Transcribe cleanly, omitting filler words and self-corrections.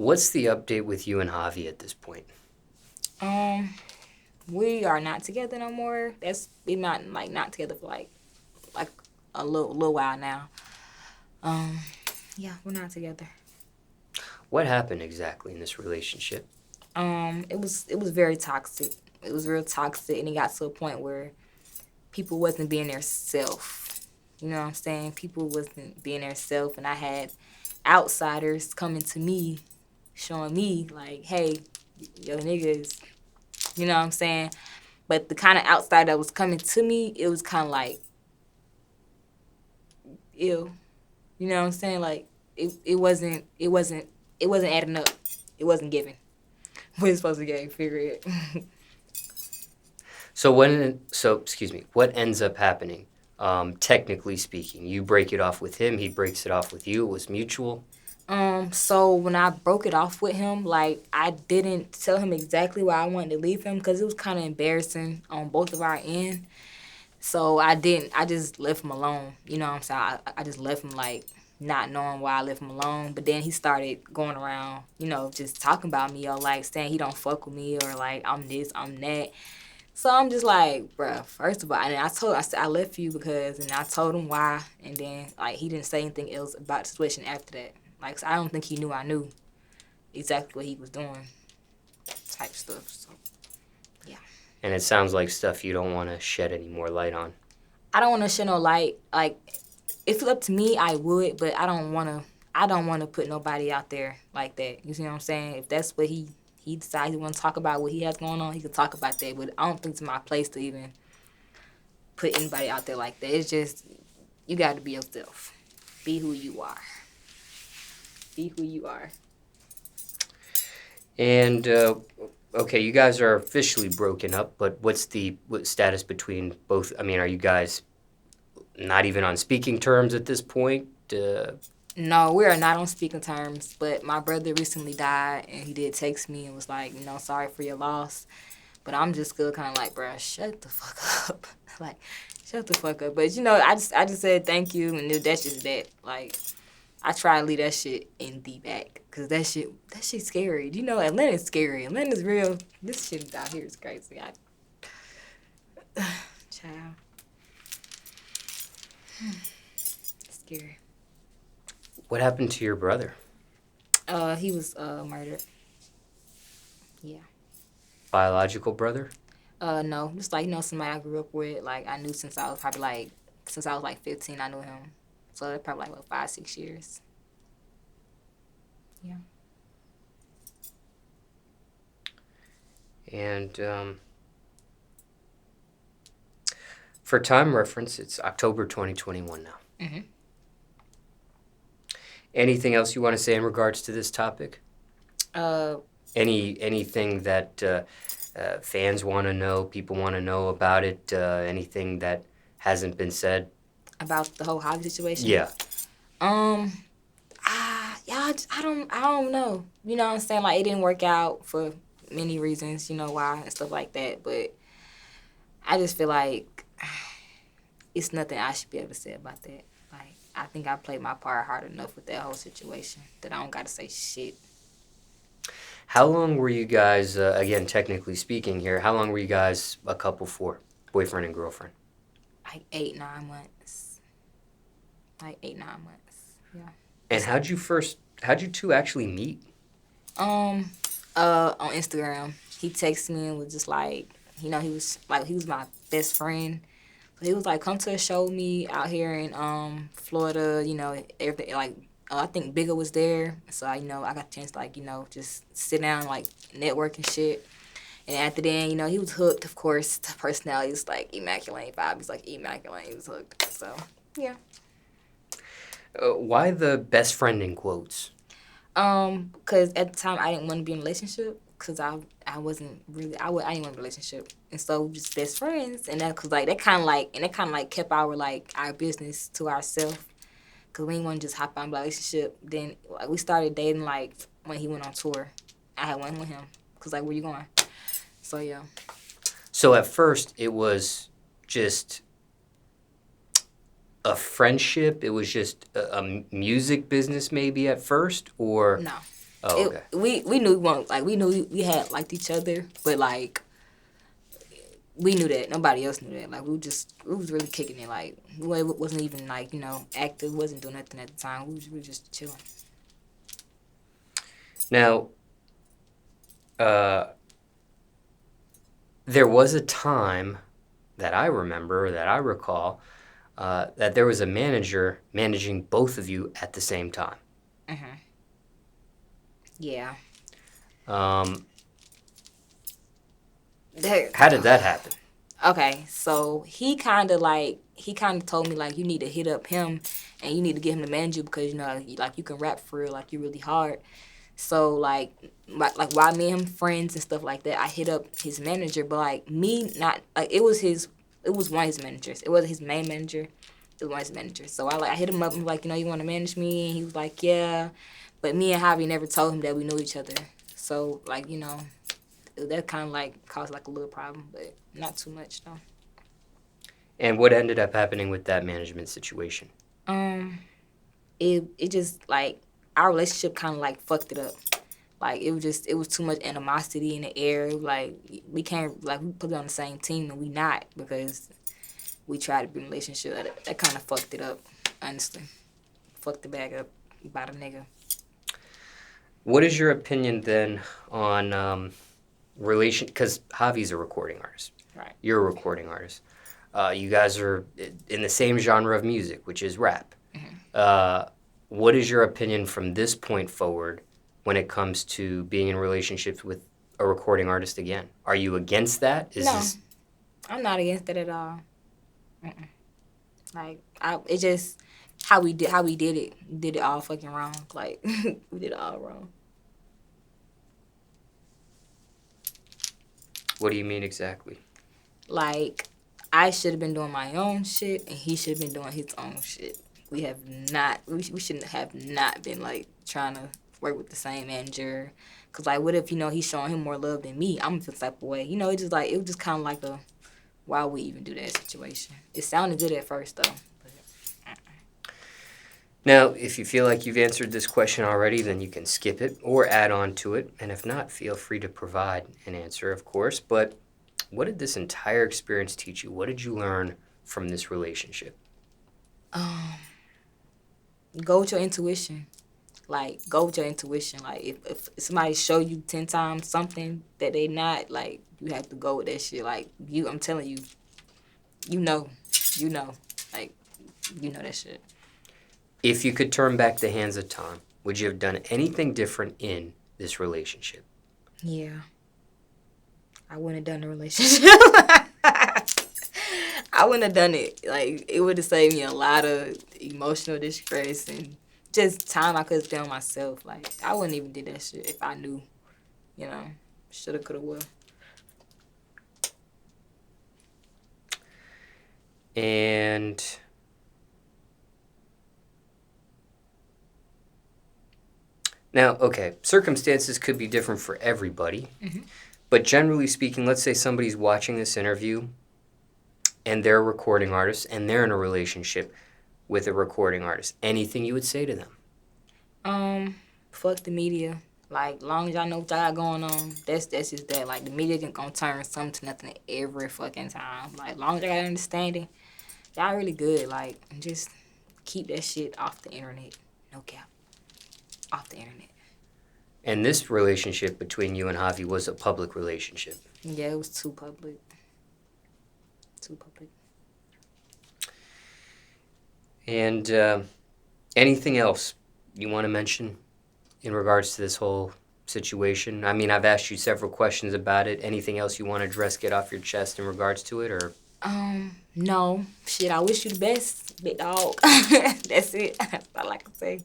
What's the update with you and Javi at this point? Um, we are not together no more. We not together for like a little while now. Um, yeah, we're not together. What happened exactly in this relationship? It was very toxic. It was real toxic, and it got to a point where people wasn't being their self. You know what I'm saying? People wasn't being their self, and I had outsiders coming to me, showing me like, "Hey, yo, niggas," you know what I'm saying? But the kind of outsider that was coming to me, it was kind of like, ew. You know what I'm saying? Like, it wasn't adding up. It wasn't giving. What it's supposed to get, figure it. Excuse me, what ends up happening? Technically speaking, you break it off with him, he breaks it off with you, it was mutual. So when I broke it off with him, like I didn't tell him exactly why I wanted to leave him because it was kind of embarrassing on both of our end. So I didn't. I just left him alone. You know what I'm saying? I just left him like not knowing why I left him alone. But then he started going around, just talking about me or like saying he don't fuck with me or like I'm this, I'm that. So I'm just like, bruh, first of all, and I said I left you because, and I told him why, and then like he didn't say anything else about the situation after that. Like so I don't think he knew I knew exactly what he was doing, type stuff. So yeah, And it sounds like stuff you don't want to shed any more light on. I don't want to shed no light. Like if it's up to me, I would, but I don't want to. I don't want to put nobody out there like that. You see what I'm saying? If that's what he decides he want to talk about what he has going on, he could talk about that. But I don't think it's my place to even put anybody out there like that. It's just you got to be yourself. Be who you are. Be who you are. And okay, you guys are officially broken up, but what's the status between both? I mean, are you guys not even on speaking terms at this point? No, we are not on speaking terms. But my brother recently died, and he did text me and was like, sorry for your loss. But I'm just still kind of like, bruh, shut the fuck up. Like, shut the fuck up. But I just said thank you, and that's just that. Like, I try to leave that shit in the back, cause that shit's scary. Atlanta's scary. Atlanta's real. This shit out here is crazy. Child, scary. What happened to your brother? He was murdered. Yeah. Biological brother? No, just like somebody I grew up with. Like I knew since I was probably since I was like 15. I knew him. So that's probably like what 5, 6 years. Yeah. And for time reference, it's October 2021 now. Mm-hmm. Anything else you want to say in regards to this topic? Uh, Anything that fans want to know, people want to know about it, anything that hasn't been said? about the whole Havi situation. Yeah. Um. Yeah. I don't know. You know what I'm saying? Like it didn't work out for many reasons. You know why and stuff like that. But I just feel like it's nothing I should be able to say about that. Like I think I played my part hard enough with that whole situation that I don't got to say shit. How long were you guys, again, technically speaking here, how long were you guys a couple for? Boyfriend and girlfriend? Like 8, 9 months. Like 8, 9 months. Yeah. And how'd you two actually meet? Um, on Instagram, he texted me and was just like, he was my best friend. So he was like, come to a show with me out here in Florida. Everything like I think Bigger was there, so I got a chance to just sit down and, like network and shit. And after then, he was hooked. Of course, the personality was like immaculate. Vibe was like immaculate. He was hooked. So yeah. Why the best friend in quotes? Because at the time I didn't want to be in a relationship because I wasn't really I didn't want a relationship, and so we just best friends, and that because like that kind of like kept our business to ourselves because we didn't want to just hop on a relationship. Then like we started dating like when he went on tour. I had one with him because like where you going? So yeah. So at first it was just a friendship, it was just a music business maybe at first, or No. Oh, okay. We knew we knew we had liked each other, but like we knew that nobody else knew that. Like we was really kicking it. Like we wasn't even like active. Wasn't doing nothing at the time. We were just chilling. Now, there was a time that I remember, that I recall, that there was a manager managing both of you at the same time. Mm-hmm. Yeah. Um, how did that happen? Okay, so he kind of told me like you need to hit up him and you need to get him to manage you because like you can rap for real, like you're really hard. So like while me and him friends and stuff like that, I hit up his manager, but like me not like it was one of his managers. It wasn't his main manager. It was one of his managers. So I hit him up and like you want to manage me, and he was like yeah, but me and Javi never told him that we knew each other. So like that kind of like caused like a little problem, but not too much though. And what ended up happening with that management situation? It just like our relationship kind of like fucked it up. Like it was too much animosity in the air. Like we can't like we put it on the same team and we not because we tried to be in a relationship. That kind of fucked it up, honestly. Fucked the bag up by the nigga. What is your opinion then on relation? Because Javi's a recording artist. Right. You're a recording artist. You guys are in the same genre of music, which is rap. Mm-hmm. What is your opinion from this point forward when it comes to being in relationships with a recording artist again? Are you against that? No, I'm not against it at all. Mm-mm. Like it's just how we did it. We did it all fucking wrong. Like we did it all wrong. What do you mean exactly? Like I should have been doing my own shit and he should have been doing his own shit. We have not. We shouldn't have not been like trying to work with the same manager. Cause like, what if he's showing him more love than me? I'm the type of way. It was just kind of like a why we even do that situation. It sounded good at first though. Now, if you feel like you've answered this question already, then you can skip it or add on to it. And if not, feel free to provide an answer, of course. But what did this entire experience teach you? What did you learn from this relationship? Go with your intuition. Like, go with your intuition. Like, if somebody show you 10 times something that they not, like, you have to go with that shit. Like, I'm telling you, like, that shit. If you could turn back the hands of time, would you have done anything different in this relationship? Yeah. I wouldn't have done the relationship. I wouldn't have done it. Like, it would have saved me a lot of emotional distress and just time I could have spent on myself. Like, I wouldn't even do that shit if I knew, shoulda, coulda, woulda. And now, okay, circumstances could be different for everybody. Mm-hmm. But generally speaking, let's say somebody's watching this interview and they're a recording artist and they're in a relationship with a recording artist. Anything you would say to them? Fuck the media. Like, long as y'all know what y'all got going on, that's just that. Like, the media ain't gonna turn something to nothing every fucking time. Like, long as y'all got understanding, y'all really good. Like, just keep that shit off the internet. No cap. Off the internet. And this relationship between you and Havi was a public relationship. Yeah, it was too public. Too public. And anything else you want to mention in regards to this whole situation? I mean, I've asked you several questions about it. Anything else you want to address, get off your chest in regards to it, or? No. Shit, I wish you the best, big dog. That's it. That's all I can say.